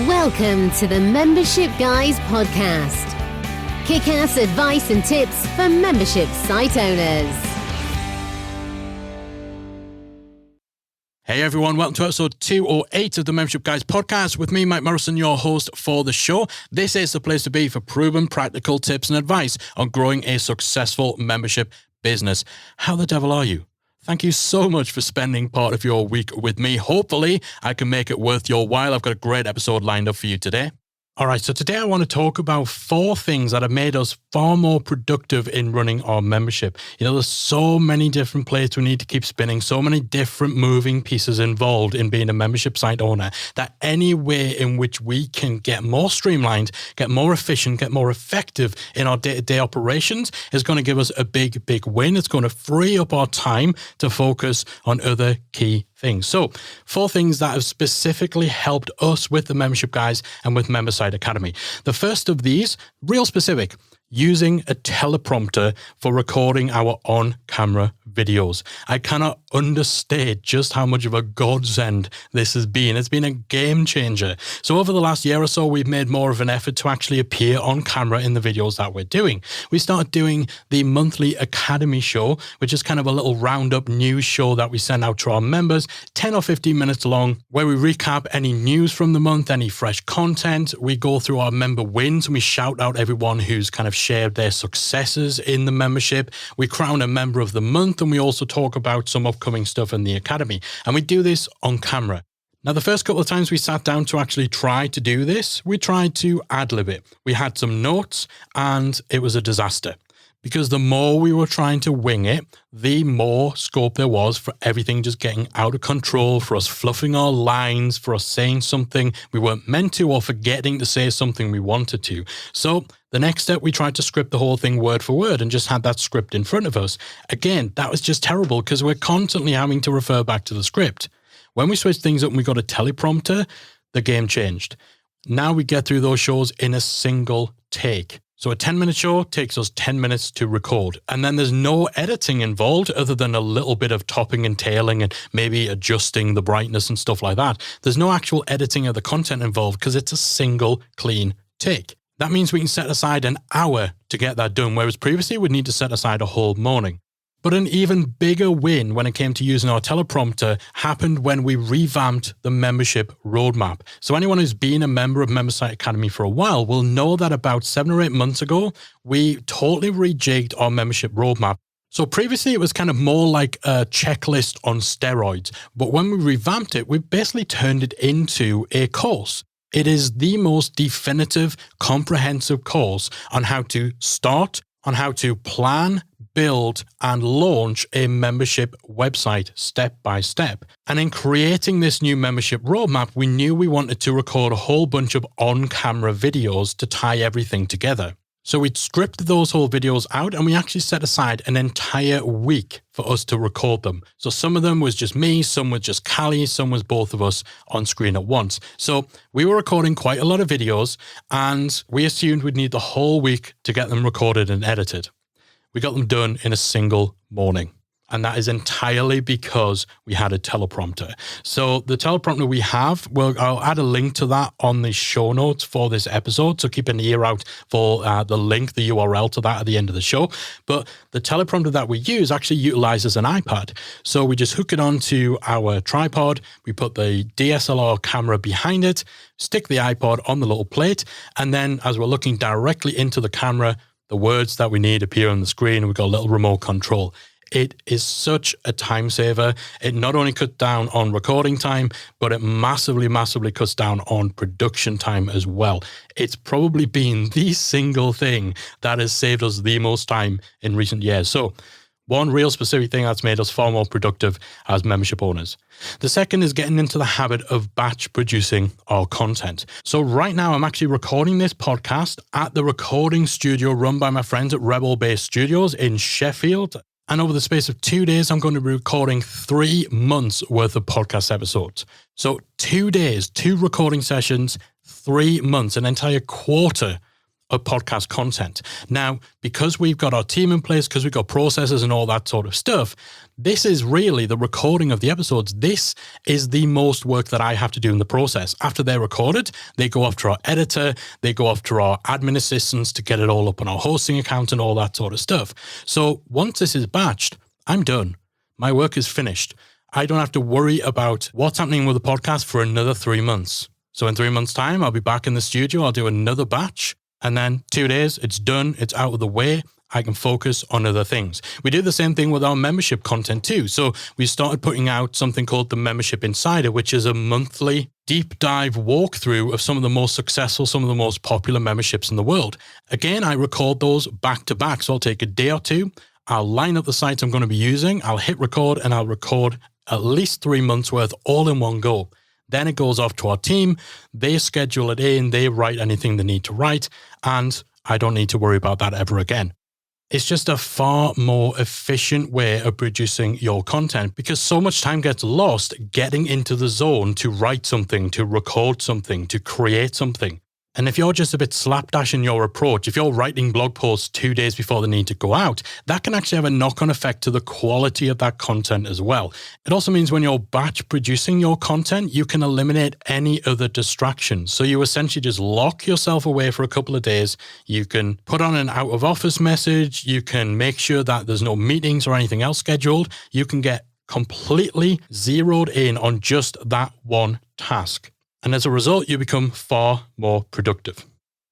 Welcome to the Membership Guys podcast. Kick-ass advice and tips for membership site owners. Hey everyone, welcome to episode 208 of the Membership Guys podcast with me, Mike Morrison, your host for the show. This is the place to be for proven practical tips and advice on growing a successful membership business. How the devil are you? Thank you so much for spending part of your week with me. Hopefully, I can make it worth your while. I've got a great episode lined up for you today. All right, so today I want to talk about 4 things that have made us far more productive in running our membership. You know, there's so many different plates we need to keep spinning, so many different moving pieces involved in being a membership site owner, that any way in which we can get more streamlined, get more efficient, get more effective in our day-to-day operations is going to give us a big win. It's going to free up our time to focus on other key things. So 4 things that have specifically helped us with the Membership Guys and with Membersite Academy. The first of these, real specific, using a teleprompter for recording our on-camera videos. I cannot understate just how much of a godsend this has been. It's been a game changer. So over the last year or so, we've made more of an effort to actually appear on camera in the videos that we're doing. We started doing the monthly Academy show, which is kind of a little roundup news show that we send out to our members, 10 or 15 minutes long, where we recap any news from the month, any fresh content. We go through our member wins and we shout out everyone who's kind of shared their successes in the membership. We crown a member of the month, and we also talk about some upcoming stuff in the Academy. And we do this on camera. Now, the first couple of times we sat down to actually try to do this, we tried to ad-lib it. We had some notes and it was a disaster. Because the more we were trying to wing it, the more scope there was for everything just getting out of control, for us fluffing our lines, for us saying something we weren't meant to, or forgetting to say something we wanted to. So the next step, we tried to script the whole thing word for word and just had that script in front of us. Again, that was just terrible because we're constantly having to refer back to the script. When we switched things up and we got a teleprompter, the game changed. Now we get through those shows in a single take. So a 10-minute show takes us 10 minutes to record. And then there's no editing involved other than a little bit of topping and tailing and maybe adjusting the brightness and stuff like that. There's no actual editing of the content involved because it's a single clean take. That means we can set aside an hour to get that done, whereas previously we'd need to set aside a whole morning. But an even bigger win when it came to using our teleprompter happened when we revamped the membership roadmap. So anyone who's been a member of Membersite Academy for a while will know that about 7 or 8 months ago, we totally rejigged our membership roadmap. So previously it was kind of more like a checklist on steroids. But when we revamped it, we basically turned it into a course. It is the most definitive, comprehensive course on how to start, on how to plan, build and launch a membership website step by step. And in creating this new membership roadmap, we knew we wanted to record a whole bunch of on-camera videos to tie everything together. So we'd stripped those whole videos out and we actually set aside an entire week for us to record them. So some of them was just me, some was just Callie, some was both of us on screen at once. So we were recording quite a lot of videos and we assumed we'd need the whole week to get them recorded and edited. We got them done in a single morning. And that is entirely because we had a teleprompter. So the teleprompter we have, I'll add a link to that on the show notes for this episode. So keep an ear out for the link, the URL to that at the end of the show. But the teleprompter that we use actually utilizes an iPad. So we just hook it onto our tripod. We put the DSLR camera behind it, stick the iPod on the little plate. And then as we're looking directly into the camera, the words that we need appear on the screen, and we've got a little remote control. It is such a time saver. It not only cuts down on recording time, but it massively cuts down on production time as well. It's probably been the single thing that has saved us the most time in recent years. So one real specific thing that's made us far more productive as membership owners. The second is getting into the habit of batch producing our content. So right now I'm actually recording this podcast at the recording studio run by my friends at Rebel Base Studios in Sheffield. And over the space of 2 days, I'm going to be recording 3 months worth of podcast episodes. So 2 days, 2 recording sessions, 3 months, an entire quarter of podcast content. Now, because we've got our team in place, because we've got processes and all that sort of stuff, this is really the recording of the episodes. This is the most work that I have to do in the process. After they're recorded, they go off to our editor, they go off to our admin assistants to get it all up on our hosting account and all that sort of stuff. So once this is batched, I'm done. My work is finished. I don't have to worry about what's happening with the podcast for another 3 months. So in 3 months' time, I'll be back in the studio, I'll do another batch, and then 2 days, it's done, it's out of the way. I can focus on other things. We do the same thing with our membership content too. So we started putting out something called the Membership Insider, which is a monthly deep dive walkthrough of some of the most successful, some of the most popular memberships in the world. Again, I record those back to back. So I'll take a day or two, I'll line up the sites I'm going to be using, I'll hit record, and I'll record at least 3 months worth all in one go. Then it goes off to our team. They schedule it in. They write anything they need to write. And I don't need to worry about that ever again. It's just a far more efficient way of producing your content because so much time gets lost getting into the zone to write something, to record something, to create something. And if you're just a bit slapdash in your approach, if you're writing blog posts 2 days before they need to go out, that can actually have a knock-on effect to the quality of that content as well. It also means when you're batch producing your content, you can eliminate any other distractions. So you essentially just lock yourself away for a couple of days. You can put on an out of office message. You can make sure that there's no meetings or anything else scheduled. You can get completely zeroed in on just that one task. And as a result, you become far more productive.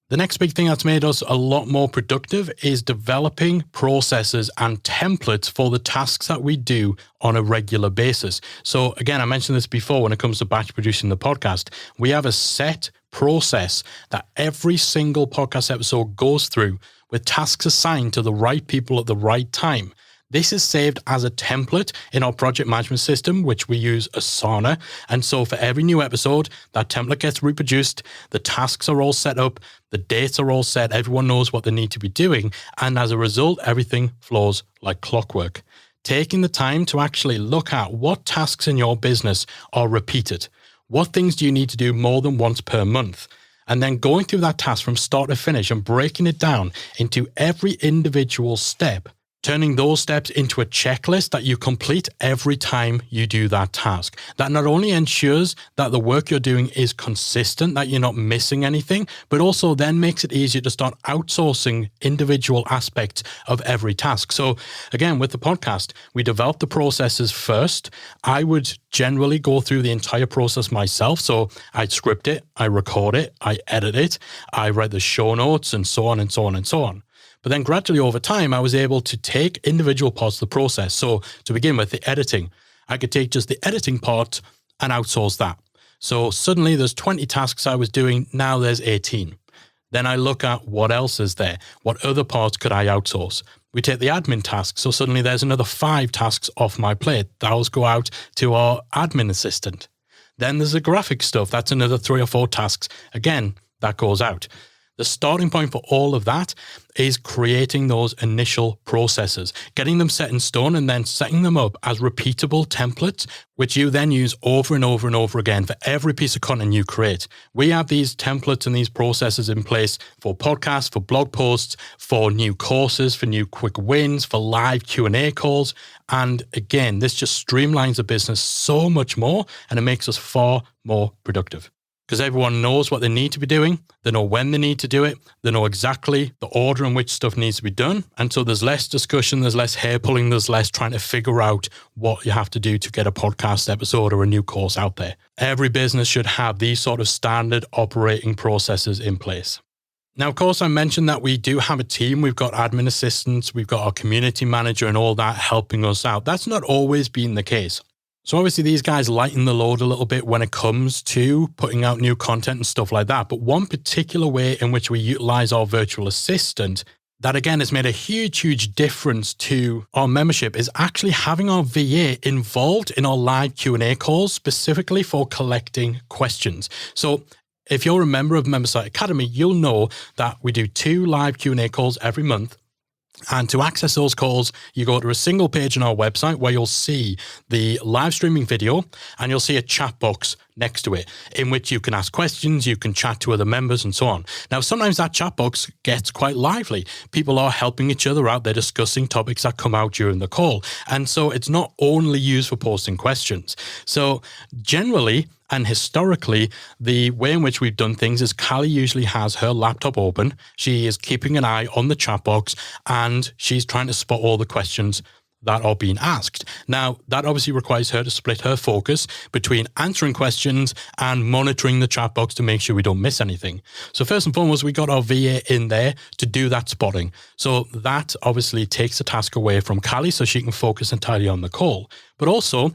The next big thing that's made us a lot more productive is developing processes and templates for the tasks that we do on a regular basis. So again, I mentioned this before when it comes to batch producing the podcast. We have a set process that every single podcast episode goes through with tasks assigned to the right people at the right time. This is saved as a template in our project management system, which we use Asana. And so for every new episode, that template gets reproduced. The tasks are all set up. The dates are all set. Everyone knows what they need to be doing. And as a result, everything flows like clockwork. Taking the time to actually look at what tasks in your business are repeated. What things do you need to do more than once per month? And then going through that task from start to finish and breaking it down into every individual step, turning those steps into a checklist that you complete every time you do that task. That not only ensures that the work you're doing is consistent, that you're not missing anything, but also then makes it easier to start outsourcing individual aspects of every task. So again, with the podcast, we develop the processes first. I would generally go through the entire process myself. So I'd script it, I record it, I edit it, I write the show notes, and so on and so on and so on. But then gradually over time, I was able to take individual parts of the process. So to begin with, the editing, I could take just the editing part and outsource that. So suddenly there's 20 tasks I was doing. Now there's 18. Then I look at what else is there. What other parts could I outsource? We take the admin tasks. So suddenly there's another 5 tasks off my plate. Those go out to our admin assistant. Then there's the graphic stuff. That's another 3 or 4 tasks. Again, that goes out. The starting point for all of that is creating those initial processes, getting them set in stone and then setting them up as repeatable templates, which you then use over and over and over again for every piece of content you create. We have these templates and these processes in place for podcasts, for blog posts, for new courses, for new quick wins, for live Q&A calls. And again, this just streamlines the business so much more and it makes us far more productive. Because everyone knows what they need to be doing. They know when they need to do it. They know exactly the order in which stuff needs to be done. And so there's less discussion, there's less hair pulling, there's less trying to figure out what you have to do to get a podcast episode or a new course out there. Every business should have these sort of standard operating processes in place. Now, of course, I mentioned that we do have a team. We've got admin assistants, we've got our community manager and all that helping us out. That's not always been the case. So obviously these guys lighten the load a little bit when it comes to putting out new content and stuff like that. But one particular way in which we utilize our virtual assistant that again has made a huge, huge difference to our membership is actually having our VA involved in our live Q&A calls specifically for collecting questions. So if you're a member of MemberSite Academy, you'll know that we do 2 live Q&A calls every month. And to access those calls, you go to a single page on our website where you'll see the live streaming video and you'll see a chat box next to it, in which you can ask questions, you can chat to other members and so on. Now, sometimes that chat box gets quite lively. People are helping each other out. They're discussing topics that come out during the call. And so it's not only used for posting questions. So generally, and historically, the way in which we've done things is Callie usually has her laptop open. She is keeping an eye on the chat box and she's trying to spot all the questions that are being asked. Now, that obviously requires her to split her focus between answering questions and monitoring the chat box to make sure we don't miss anything. So first and foremost, we got our VA in there to do that spotting. So that obviously takes the task away from Callie so she can focus entirely on the call. But also,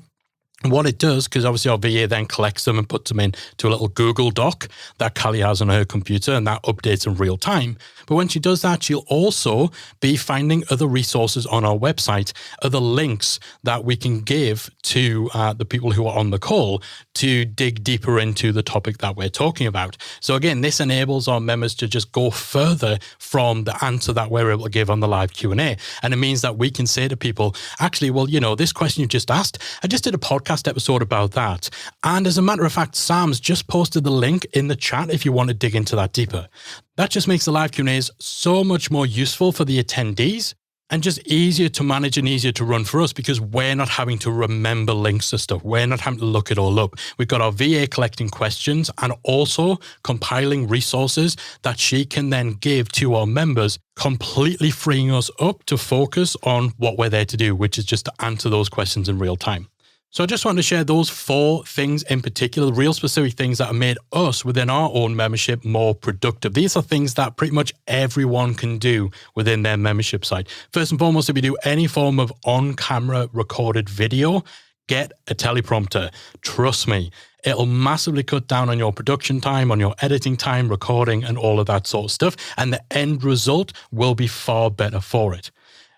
what it does, because obviously our VA then collects them and puts them into a little Google Doc that Callie has on her computer, and that updates in real time. But when she does that, she'll also be finding other resources on our website, other links that we can give to the people who are on the call to dig deeper into the topic that we're talking about. So again, this enables our members to just go further from the answer that we're able to give on the live Q&A. And it means that we can say to people, actually, well, this question you just asked, I just did a podcast episode about that. And as a matter of fact, Sam's just posted the link in the chat if you want to dig into that deeper. That just makes the live Q&As so much more useful for the attendees and just easier to manage and easier to run for us because we're not having to remember links to stuff. We're not having to look it all up. We've got our VA collecting questions and also compiling resources that she can then give to our members, completely freeing us up to focus on what we're there to do, which is just to answer those questions in real time. So I just want to share those 4 things in particular, real specific things that have made us within our own membership more productive. These are things that pretty much everyone can do within their membership site. First and foremost, if you do any form of on-camera recorded video, get a teleprompter. Trust me, it'll massively cut down on your production time, on your editing time, recording, and all of that sort of stuff. And the end result will be far better for it.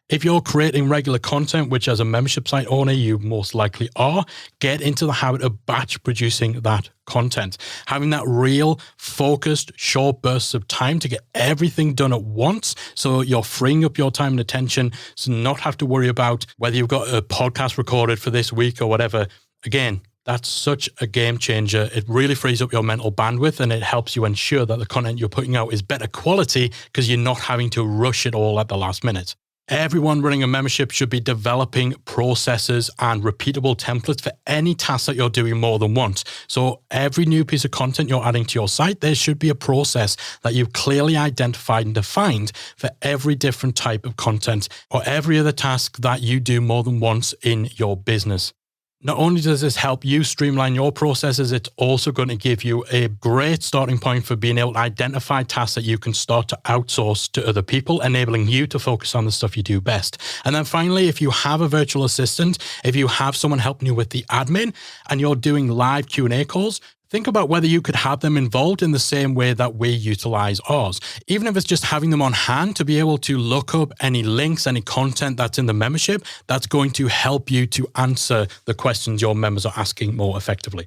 If you're creating regular content, which as a membership site owner, you most likely are, get into the habit of batch producing that content. Having that real focused short bursts of time to get everything done at once. So you're freeing up your time and attention to not have to worry about whether you've got a podcast recorded for this week or whatever. Again, that's such a game changer. It really frees up your mental bandwidth and it helps you ensure that the content you're putting out is better quality because you're not having to rush it all at the last minute. Everyone running a membership should be developing processes and repeatable templates for any task that you're doing more than once. So every new piece of content you're adding to your site, there should be a process that you've clearly identified and defined for every different type of content or every other task that you do more than once in your business. Not only does this help you streamline your processes, it's also going to give you a great starting point for being able to identify tasks that you can start to outsource to other people, enabling you to focus on the stuff you do best. And then finally, if you have a virtual assistant, if you have someone helping you with the admin and you're doing live Q&A calls, think about whether you could have them involved in the same way that we utilize ours. Even if it's just having them on hand to be able to look up any links, any content that's in the membership, that's going to help you to answer the questions your members are asking more effectively.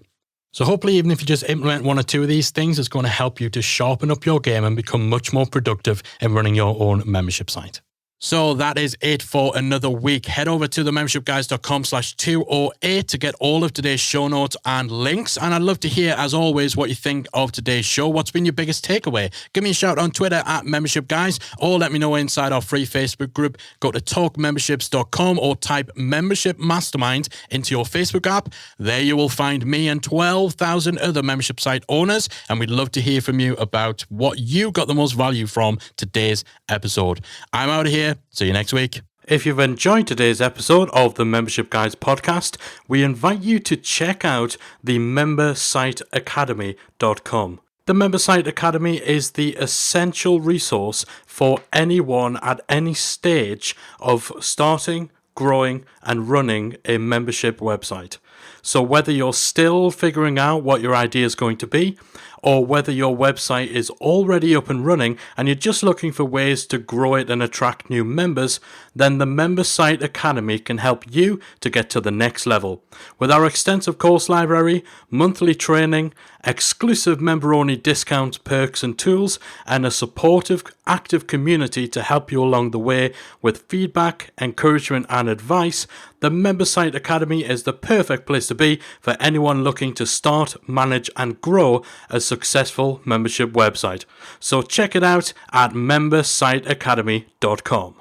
So hopefully, even if you just implement 1 or 2 of these things, it's going to help you to sharpen up your game and become much more productive in running your own membership site. So that is it for another week. Head over to themembershipguys.com/208 to get all of today's show notes and links. And I'd love to hear, as always, what you think of today's show. What's been your biggest takeaway? Give me a shout on Twitter @membershipguys or let me know inside our free Facebook group. Go to talkmemberships.com or type Membership Mastermind into your Facebook app. There you will find me and 12,000 other membership site owners. And we'd love to hear from you about what you got the most value from today's episode. I'm out of here. See you next week. If you've enjoyed today's episode of the Membership Guys podcast, we invite you to check out the membersiteacademy.com. The Member Site Academy is the essential resource for anyone at any stage of starting, growing, and running a membership website. So whether you're still figuring out what your idea is going to be, or whether your website is already up and running and you're just looking for ways to grow it and attract new members, then the Member Site Academy can help you to get to the next level. With our extensive course library, monthly training, exclusive member-only discounts, perks and tools, and a supportive, active community to help you along the way with feedback, encouragement and advice, the Member Site Academy is the perfect place to to be for anyone looking to start, manage, and grow a successful membership website. So check it out at membersiteacademy.com.